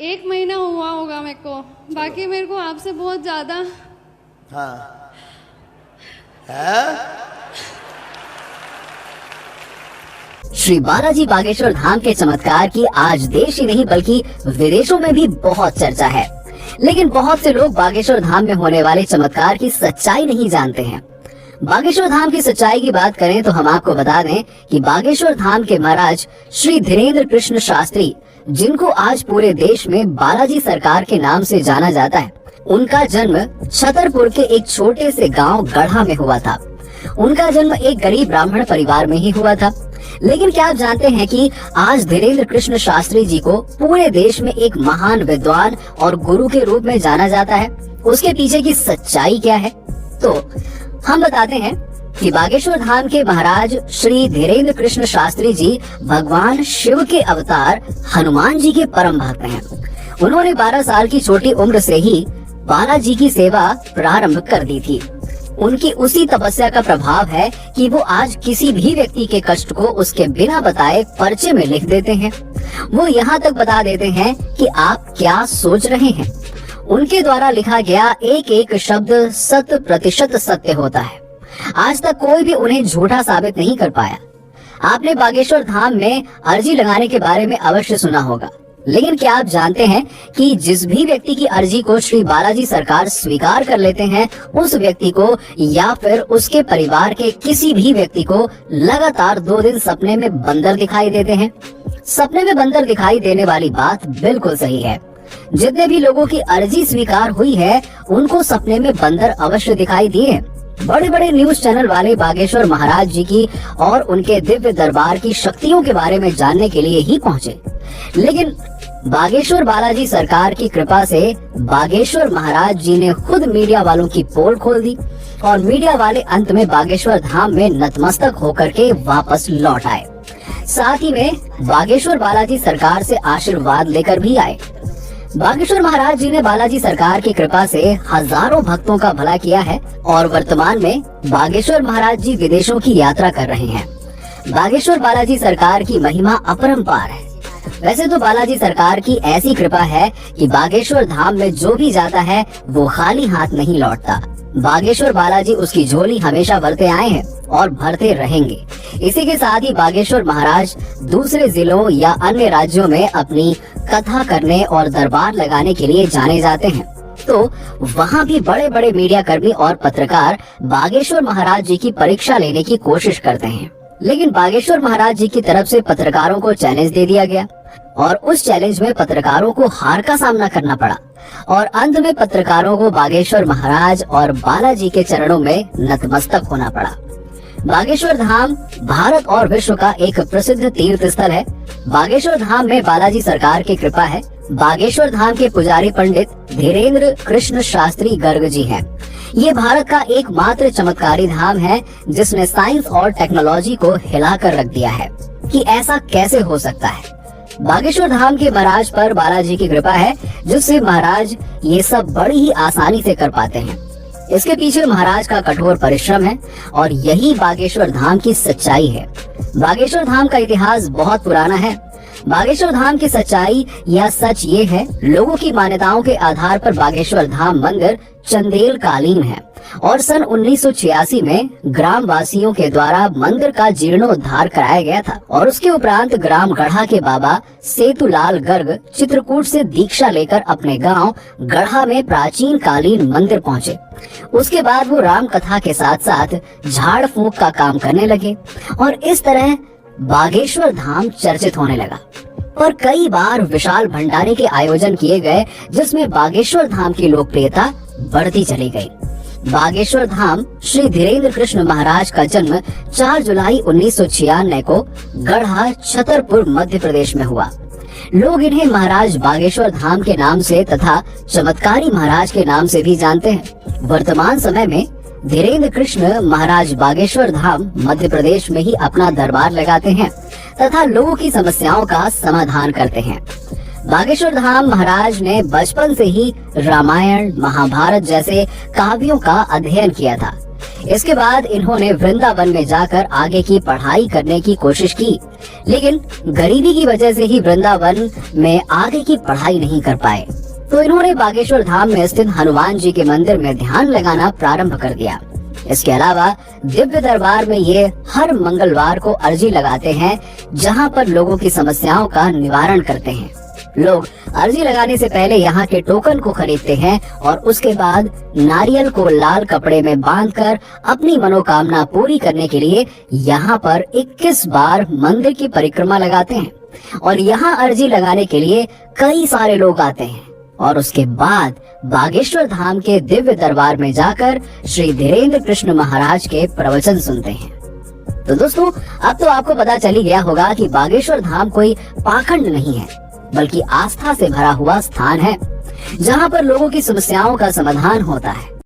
1 महीना हुआ होगा मेरे को, बाकी मेरे को आपसे बहुत ज्यादा हाँ है? श्री बालाजी बागेश्वर धाम के चमत्कार की आज देश ही नहीं बल्कि विदेशों में भी बहुत चर्चा है। लेकिन बहुत से लोग बागेश्वर धाम में होने वाले चमत्कार की सच्चाई नहीं जानते हैं। बागेश्वर धाम की सच्चाई की बात करें तो हम आपको बता दें कि बागेश्वर धाम के महाराज श्री धीरेन्द्र कृष्ण शास्त्री, जिनको आज पूरे देश में बालाजी सरकार के नाम से जाना जाता है, उनका जन्म छतरपुर के एक छोटे से गांव गढ़ा में हुआ था। उनका जन्म एक गरीब ब्राह्मण परिवार में ही हुआ था। लेकिन क्या आप जानते हैं कि आज धीरेन्द्र कृष्ण शास्त्री जी को पूरे देश में एक महान विद्वान और गुरु के रूप में जाना जाता है? उसके पीछे की सच्चाई क्या है? तो हम बताते हैं कि बागेश्वर धाम के महाराज श्री धीरेन्द्र कृष्ण शास्त्री जी भगवान शिव के अवतार हनुमान जी के परम भक्त हैं। उन्होंने 12 साल की छोटी उम्र से ही बालाजी की सेवा प्रारंभ कर दी थी। उनकी उसी तपस्या का प्रभाव है कि वो आज किसी भी व्यक्ति के कष्ट को उसके बिना बताए पर्चे में लिख देते हैं। वो यहाँ तक बता देते हैं कि आप क्या सोच रहे हैं। उनके द्वारा लिखा गया एक एक शब्द 100% सत्य होता है। आज तक कोई भी उन्हें झूठा साबित नहीं कर पाया। आपने बागेश्वर धाम में अर्जी लगाने के बारे में अवश्य सुना होगा, लेकिन क्या आप जानते हैं कि जिस भी व्यक्ति की अर्जी को श्री बालाजी सरकार स्वीकार कर लेते हैं, उस व्यक्ति को या फिर उसके परिवार के किसी भी व्यक्ति को लगातार 2 दिन सपने में बंदर दिखाई देते हैं। सपने में बंदर दिखाई देने वाली बात बिल्कुल सही है। जितने भी लोगों की अर्जी स्वीकार हुई है, उनको सपने में बंदर अवश्य दिखाई दिए। बड़े बड़े न्यूज चैनल वाले बागेश्वर महाराज जी की और उनके दिव्य दरबार की शक्तियों के बारे में जानने के लिए ही पहुंचे। लेकिन बागेश्वर बालाजी सरकार की कृपा से बागेश्वर महाराज जी ने खुद मीडिया वालों की पोल खोल दी और मीडिया वाले अंत में बागेश्वर धाम में नतमस्तक होकर के वापस लौट आए। साथ ही में बागेश्वर बालाजी सरकार से आशीर्वाद लेकर भी आए। बागेश्वर महाराज जी ने बालाजी सरकार की कृपा से हजारों भक्तों का भला किया है और वर्तमान में बागेश्वर महाराज जी विदेशों की यात्रा कर रहे हैं। बागेश्वर बालाजी सरकार की महिमा अपरंपार है। वैसे तो बालाजी सरकार की ऐसी कृपा है कि बागेश्वर धाम में जो भी जाता है वो खाली हाथ नहीं लौटता। बागेश्वर बालाजी उसकी झोली हमेशा भरते आए हैं और भरते रहेंगे। इसी के साथ ही बागेश्वर महाराज दूसरे जिलों या अन्य राज्यों में अपनी कथा करने और दरबार लगाने के लिए जाने जाते हैं, तो वहाँ भी बड़े बड़े मीडिया कर्मी और पत्रकार बागेश्वर महाराज जी की परीक्षा लेने की कोशिश करते हैं। लेकिन बागेश्वर महाराज जी की तरफ से पत्रकारों को चैलेंज दे दिया गया और उस चैलेंज में पत्रकारों को हार का सामना करना पड़ा और अंत में पत्रकारों को बागेश्वर महाराज और बालाजी के चरणों में नतमस्तक होना पड़ा। बागेश्वर धाम भारत और विश्व का एक प्रसिद्ध तीर्थ स्थल है। बागेश्वर धाम में बालाजी सरकार की कृपा है। बागेश्वर धाम के पुजारी पंडित धीरेन्द्र कृष्ण शास्त्री गर्ग जी हैं। ये भारत का एकमात्र चमत्कारी धाम है जिसने साइंस और टेक्नोलॉजी को हिलाकर रख दिया है कि ऐसा कैसे हो सकता है। बागेश्वर धाम के महाराज पर बालाजी की कृपा है, जिससे महाराज ये सब बड़ी ही आसानी से कर पाते हैं। इसके पीछे महाराज का कठोर परिश्रम है और यही बागेश्वर धाम की सच्चाई है। बागेश्वर धाम का इतिहास बहुत पुराना है। बागेश्वर धाम की सच्चाई या सच ये है, लोगों की मान्यताओं के आधार पर बागेश्वर धाम मंदिर चंदेल कालीन है और सन 1986 में ग्राम वासियों के द्वारा मंदिर का जीर्णोद्धार कराया गया था और उसके उपरांत ग्राम गढ़ा के बाबा सेतुलाल गर्ग चित्रकूट से दीक्षा लेकर अपने गांव गढ़ा में प्राचीन कालीन मंदिर पहुंचे। उसके बाद वो राम कथा के साथ साथ झाड़ फूंक का काम करने लगे और इस तरह बागेश्वर धाम चर्चित होने लगा। पर कई बार विशाल भंडारे के आयोजन किए गए, जिसमें बागेश्वर धाम की लोकप्रियता बढ़ती चली गई। बागेश्वर धाम श्री धीरेन्द्र कृष्ण महाराज का जन्म 4 जुलाई 1996 को गढ़ा छतरपुर मध्य प्रदेश में हुआ। लोग इन्हें महाराज बागेश्वर धाम के नाम से तथा चमत्कारी महाराज के नाम से भी जानते हैं। वर्तमान समय में धीरेन्द्र कृष्ण महाराज बागेश्वर धाम मध्य प्रदेश में ही अपना दरबार लगाते हैं तथा लोगों की समस्याओं का समाधान करते हैं। बागेश्वर धाम महाराज ने बचपन से ही रामायण, महाभारत जैसे काव्यों का अध्ययन किया था। इसके बाद इन्होंने वृंदावन में जाकर आगे की पढ़ाई करने की कोशिश की, लेकिन गरीबी की वजह से ही वृंदावन में आगे की पढ़ाई नहीं कर पाए। तो इन्होंने बागेश्वर धाम में स्थित हनुमान जी के मंदिर में ध्यान लगाना प्रारंभ कर दिया। इसके अलावा दिव्य दरबार में ये हर मंगलवार को अर्जी लगाते हैं, जहां पर लोगों की समस्याओं का निवारण करते हैं। लोग अर्जी लगाने से पहले यहाँ के टोकन को खरीदते हैं और उसके बाद नारियल को लाल कपड़े में बांधकर अपनी मनोकामना पूरी करने के लिए यहाँ पर 21 बार मंदिर की परिक्रमा लगाते हैं। और यहाँ अर्जी लगाने के लिए कई सारे लोग आते हैं और उसके बाद बागेश्वर धाम के दिव्य दरबार में जाकर श्री धीरेन्द्र कृष्ण महाराज के प्रवचन सुनते हैं। तो दोस्तों, अब तो आपको पता चल ही गया होगा कि बागेश्वर धाम कोई पाखंड नहीं है, बल्कि आस्था से भरा हुआ स्थान है, जहां पर लोगों की समस्याओं का समाधान होता है।